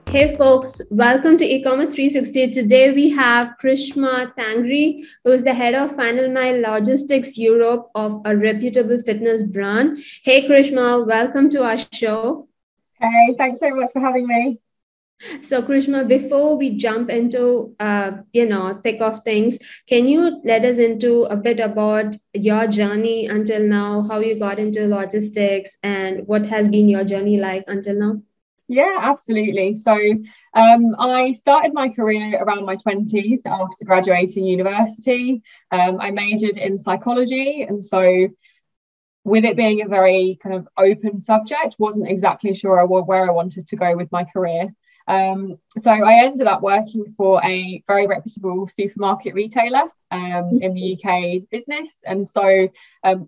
Hey folks, welcome to eCommerce 360. Today we have Krishna Tangri, who is the head of Final Mile Logistics Europe of a reputable fitness brand. Hey Krishna, welcome to our show. Hey, thanks so much for having me. So Krishna, before we jump into thick of things, can you let us into a bit about your journey until now, how you got into logistics, and what has been your journey like until now? Yeah, absolutely. So I started my career around my 20s after graduating university. I majored in psychology. And so with it being a very kind of open subject, wasn't exactly sure where I wanted to go with my career. So I ended up working for a very reputable supermarket retailer in the UK business, and so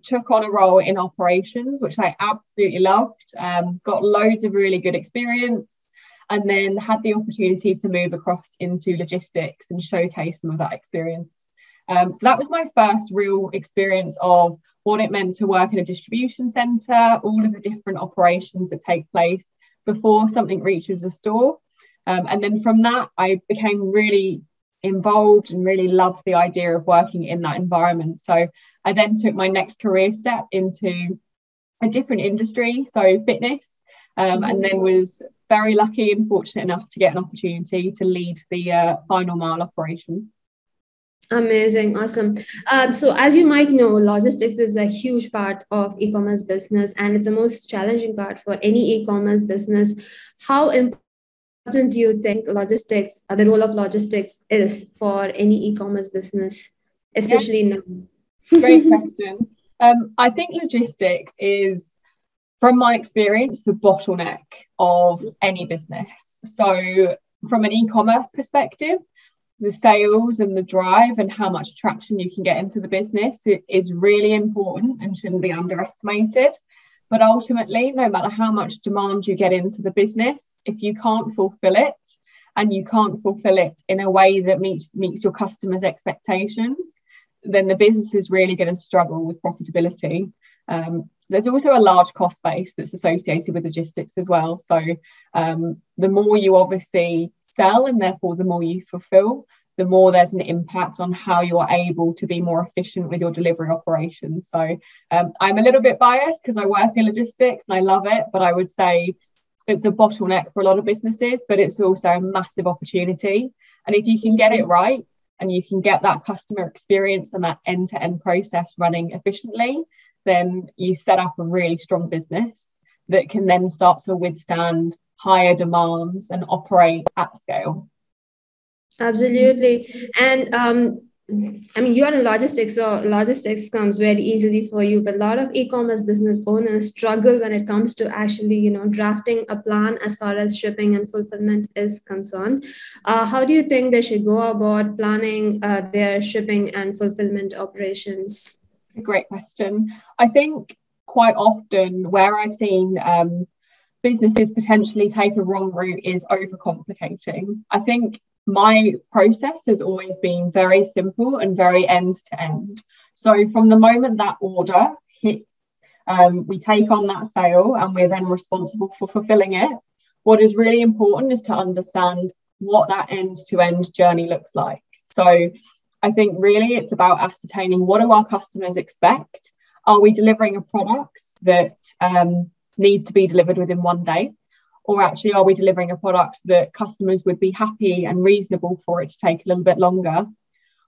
took on a role in operations, which I absolutely loved. Got loads of really good experience, and then had the opportunity to move across into logistics and showcase some of that experience. So that was my first real experience of what it meant to work in a distribution centre, all of the different operations that take place before something reaches a store. And then from that, I became really involved and really loved the idea of working in that environment. So I then took my next career step into a different industry, so fitness, and then was very lucky and fortunate enough to get an opportunity to lead the final mile operation. Amazing. Awesome. So as you might know, logistics is a huge part of e-commerce business, and it's the most challenging part for any e-commerce business. How important do you think logistics, the role of logistics is for any e-commerce business, especially now? Great question. I think logistics is, from my experience, the bottleneck of any business. So from an e-commerce perspective, the sales and the drive and how much traction you can get into the business is really important and shouldn't be underestimated. But ultimately, no matter how much demand you get into the business, if you can't fulfill it, and you can't fulfill it in a way that meets your customers' expectations, then the business is really going to struggle with profitability. There's also a large cost base that's associated with logistics as well. So the more you obviously sell, and therefore the more you fulfill, the more there's an impact on how you're able to be more efficient with your delivery operations. So I'm a little bit biased because I work in logistics and I love it, but I would say it's a bottleneck for a lot of businesses, but it's also a massive opportunity. And if you can get it right, and you can get that customer experience and that end-to-end process running efficiently, then you set up a really strong business that can then start to withstand higher demands and operate at scale. Absolutely. And I mean, you're in logistics, so logistics comes very easily for you, but a lot of e-commerce business owners struggle when it comes to actually, drafting a plan as far as shipping and fulfillment is concerned. How do you think they should go about planning their shipping and fulfillment operations? A great question. I think quite often where I've seen businesses potentially take a wrong route is overcomplicating. I think my process has always been very simple and very end to end. So from the moment that order hits, we take on that sale and we're then responsible for fulfilling it. What is really important is to understand what that end to end journey looks like. So I think really it's about ascertaining, what do our customers expect? Are we delivering a product that needs to be delivered within one day? Or actually, are we delivering a product that customers would be happy and reasonable for it to take a little bit longer?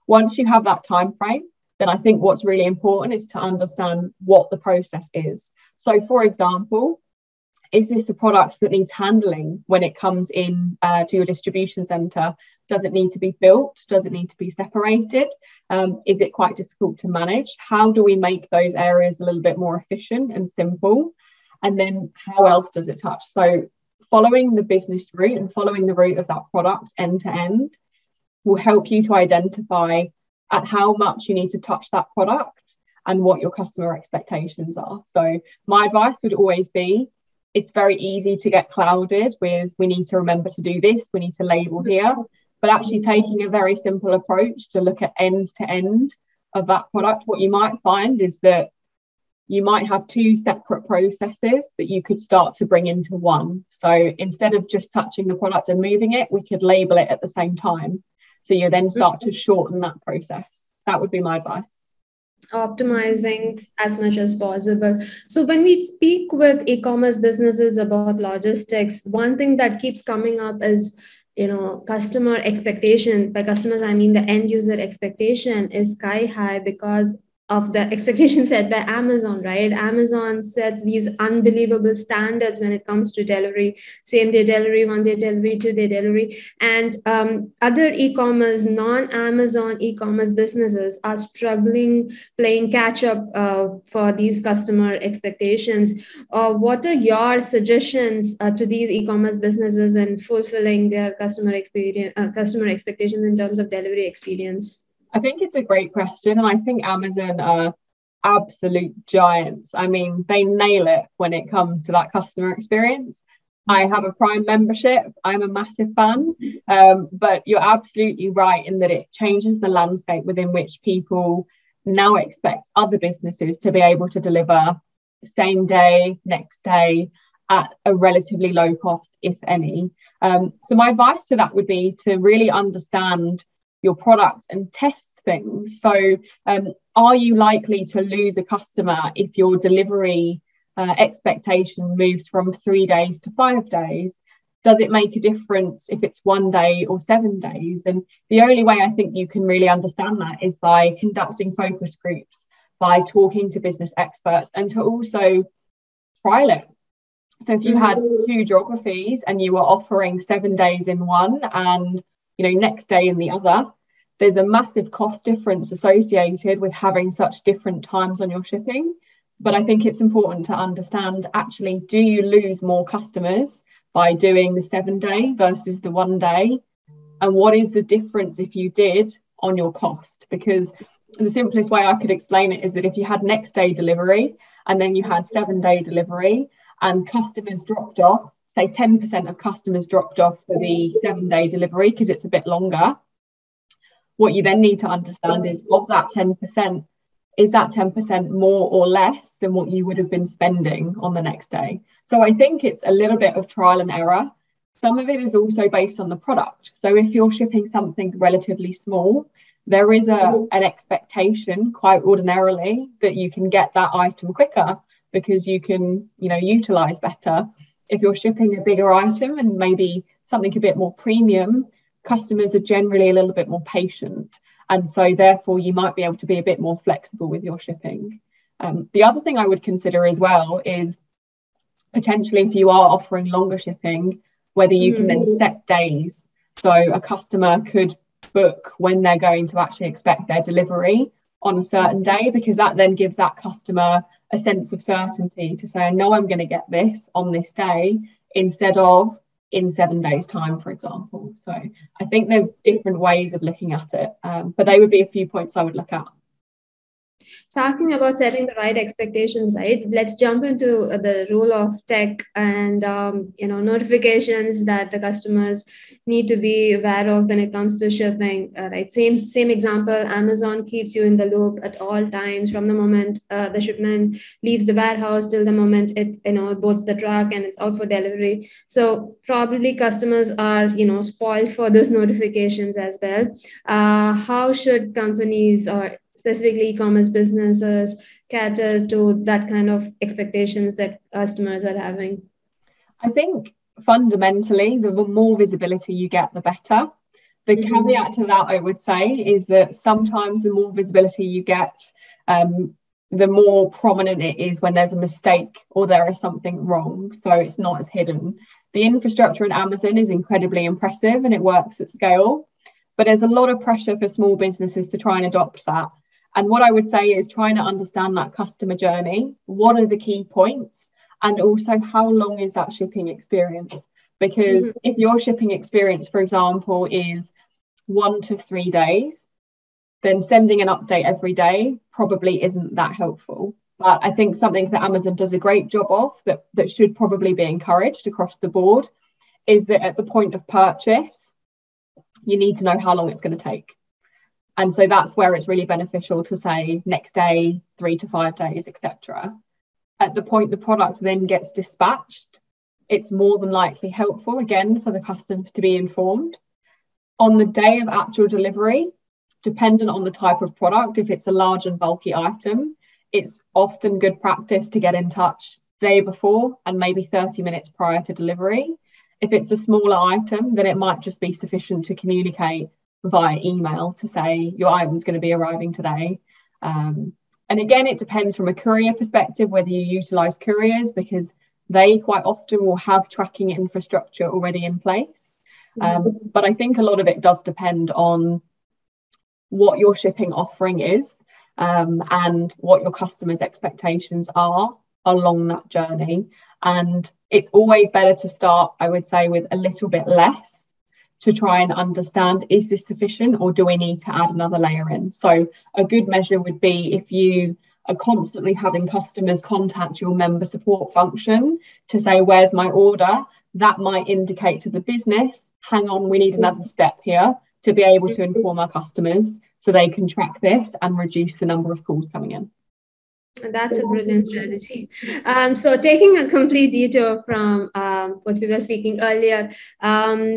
Once you have that time frame, then I think what's really important is to understand what the process is. So, for example, is this a product that needs handling when it comes in to your distribution centre? Does it need to be built? Does it need to be separated? Is it quite difficult to manage? How do we make those areas a little bit more efficient and simple? And then how else does it touch? So following the business route and following the route of that product end to end will help you to identify at how much you need to touch that product and what your customer expectations are. So my advice would always be, it's very easy to get clouded with, we need to remember to do this, we need to label here, but actually taking a very simple approach to look at end to end of that product, what you might find is that you might have two separate processes that you could start to bring into one. So instead of just touching the product and moving it, we could label it at the same time. So you then start to shorten that process. That would be my advice. Optimizing as much as possible. So when we speak with e-commerce businesses about logistics, one thing that keeps coming up is, customer expectation. By customers, I mean the end user expectation is sky high because of the expectations set by Amazon, right? Amazon sets these unbelievable standards when it comes to delivery, same day delivery, 1 day delivery, 2 day delivery. And other e-commerce, non-Amazon e-commerce businesses are struggling, playing catch up for these customer expectations. What are your suggestions to these e-commerce businesses in fulfilling their customer expectations in terms of delivery experience? I think it's a great question, and I think Amazon are absolute giants. I mean, they nail it when it comes to that customer experience. I have a Prime membership. I'm a massive fan, but you're absolutely right in that it changes the landscape within which people now expect other businesses to be able to deliver same day, next day, at a relatively low cost, if any. So my advice to that would be to really understand your product and test things. So are you likely to lose a customer if your delivery expectation moves from 3 days to 5 days? Does it make a difference if it's 1 day or 7 days? And the only way I think you can really understand that is by conducting focus groups, by talking to business experts, and to also trial it. So if you had 2 geographies and you were offering 7 days in one and next day in the other, there's a massive cost difference associated with having such different times on your shipping. But I think it's important to understand, actually, do you lose more customers by doing the 7 day versus the 1 day? And what is the difference if you did on your cost? Because the simplest way I could explain it is that if you had next day delivery and then you had 7 day delivery and customers dropped off, say 10% of customers dropped off for the 7 day delivery because it's a bit longer, what you then need to understand is, of that 10%, is that 10% more or less than what you would have been spending on the next day? So I think it's a little bit of trial and error. Some of it is also based on the product. So if you're shipping something relatively small, there is an expectation quite ordinarily that you can get that item quicker because you can, utilize better. If you're shipping a bigger item and maybe something a bit more premium, customers are generally a little bit more patient. And so therefore you might be able to be a bit more flexible with your shipping. The other thing I would consider as well is potentially if you are offering longer shipping, whether you can then set days. So a customer could book when they're going to actually expect their delivery on a certain day, because that then gives that customer a sense of certainty to say, I know I'm going to get this on this day instead of in 7 days' time, for example. So I think there's different ways of looking at it, but they would be a few points I would look at. Talking about setting the right expectations, right? Let's jump into the role of tech and notifications that the customers need to be aware of when it comes to shipping. Right? Same example. Amazon keeps you in the loop at all times, from the moment the shipment leaves the warehouse till the moment it boards the truck and it's out for delivery. So probably customers are spoiled for those notifications as well. How should companies or specifically e-commerce businesses cater to that kind of expectations that customers are having? I think fundamentally, the more visibility you get, the better. The caveat to that, I would say, is that sometimes the more visibility you get, the more prominent it is when there's a mistake or there is something wrong. So it's not as hidden. The infrastructure in Amazon is incredibly impressive and it works at scale, but there's a lot of pressure for small businesses to try and adopt that. And what I would say is trying to understand that customer journey. What are the key points? And also, how long is that shipping experience? Because if your shipping experience, for example, is 1 to 3 days, then sending an update every day probably isn't that helpful. But I think something that Amazon does a great job of that should probably be encouraged across the board is that at the point of purchase, you need to know how long it's going to take. And so that's where it's really beneficial to say next day, 3 to 5 days, etc. At the point the product then gets dispatched, it's more than likely helpful, again, for the customers to be informed. On the day of actual delivery, dependent on the type of product, if it's a large and bulky item, it's often good practice to get in touch the day before and maybe 30 minutes prior to delivery. If it's a smaller item, then it might just be sufficient to communicate via email to say your item's going to be arriving today. And again, it depends from a courier perspective whether you utilize couriers, because they quite often will have tracking infrastructure already in place. But I think a lot of it does depend on what your shipping offering is, and what your customers' expectations are along that journey. And it's always better to start, I would say, with a little bit less to try and understand, is this sufficient or do we need to add another layer in? So a good measure would be if you are constantly having customers contact your member support function to say, where's my order? That might indicate to the business, hang on, we need another step here to be able to inform our customers so they can track this and reduce the number of calls coming in. That's a brilliant strategy. So taking a complete detour from what we were speaking earlier.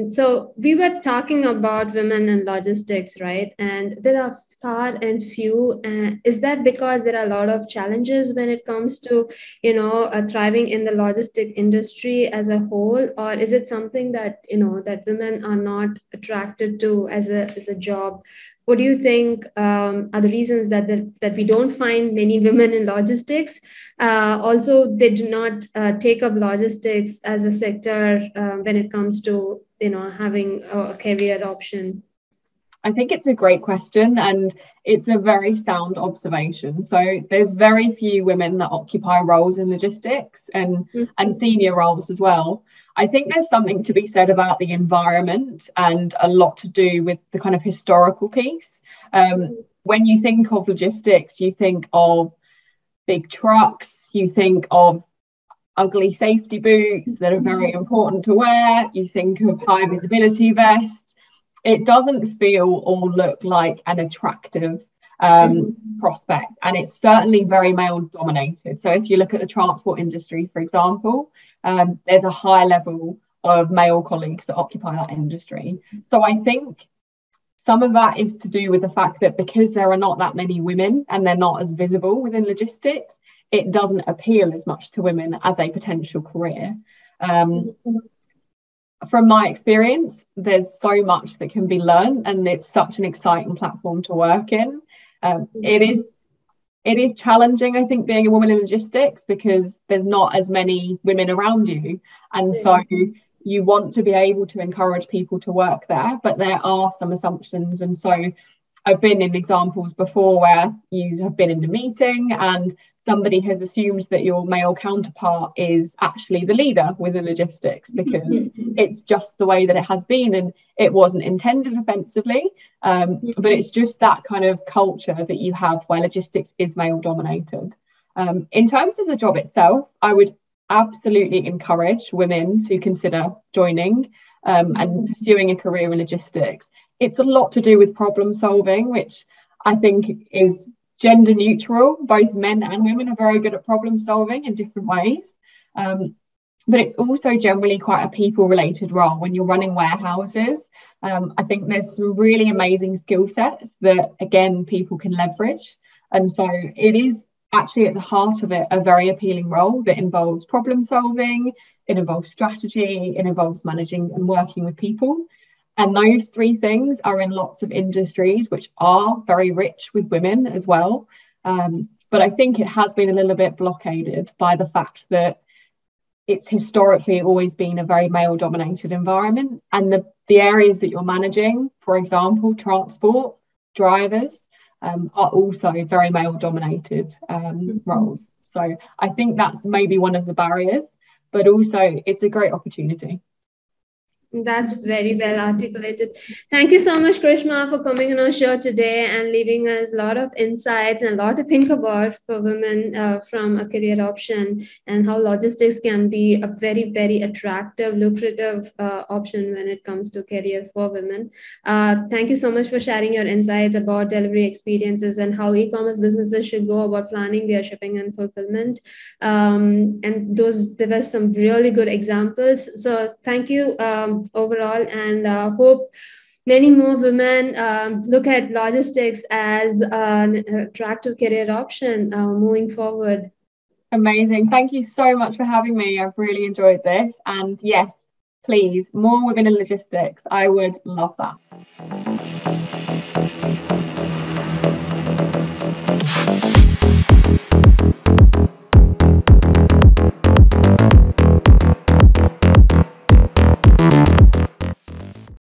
So we were talking about women in logistics, right? And there are far and few. Is that because there are a lot of challenges when it comes to, thriving in the logistic industry as a whole? Or is it something that, that women are not attracted to as a job? What do you think are the reasons that we don't find many women in logistics? Also, they do not take up logistics as a sector when it comes to having a career option. I think it's a great question, and it's a very sound observation. So there's very few women that occupy roles in logistics and senior roles as well. I think there's something to be said about the environment and a lot to do with the kind of historical piece. When you think of logistics, you think of big trucks, you think of ugly safety boots that are very important to wear, you think of high visibility vests. It doesn't feel or look like an attractive prospect, and it's certainly very male dominated. So if you look at the transport industry, for example, there's a high level of male colleagues that occupy that industry. So I think some of that is to do with the fact that because there are not that many women and they're not as visible within logistics, it doesn't appeal as much to women as a potential career. From my experience, there's so much that can be learned, and it's such an exciting platform to work in. It is challenging, I think, being a woman in logistics because there's not as many women around you. And so you want to be able to encourage people to work there, but there are some assumptions. And so I've been in examples before where you have been in a meeting and somebody has assumed that your male counterpart is actually the leader within logistics because it's just the way that it has been, and it wasn't intended offensively, but it's just that kind of culture that you have where logistics is male dominated. In terms of the job itself, I would absolutely encourage women to consider joining and pursuing a career in logistics. It's a lot to do with problem solving, which I think is gender neutral. Both men and women are very good at problem solving in different ways. But it's also generally quite a people related role when you're running warehouses. I think there's some really amazing skill sets that, again, people can leverage. And so it is actually at the heart of it a very appealing role that involves problem solving, it involves strategy, it involves managing and working with people. And those three things are in lots of industries which are very rich with women as well. But I think it has been a little bit blockaded by the fact that it's historically always been a very male-dominated environment. And the areas that you're managing, for example, transport, drivers, are also very male-dominated roles. So I think that's maybe one of the barriers, but also it's a great opportunity. That's very well articulated. Thank you so much, Krishna, for coming on our show today and leaving us a lot of insights and a lot to think about for women from a career option, and how logistics can be a very, very attractive, lucrative option when it comes to career for women. Thank you so much for sharing your insights about delivery experiences and how e-commerce businesses should go about planning their shipping and fulfillment. And there were some really good examples. So thank you overall, and hope many more women look at logistics as an attractive career option moving forward. Amazing. Thank you so much for having me. I've really enjoyed this. And yes, please, more women in logistics. I would love that.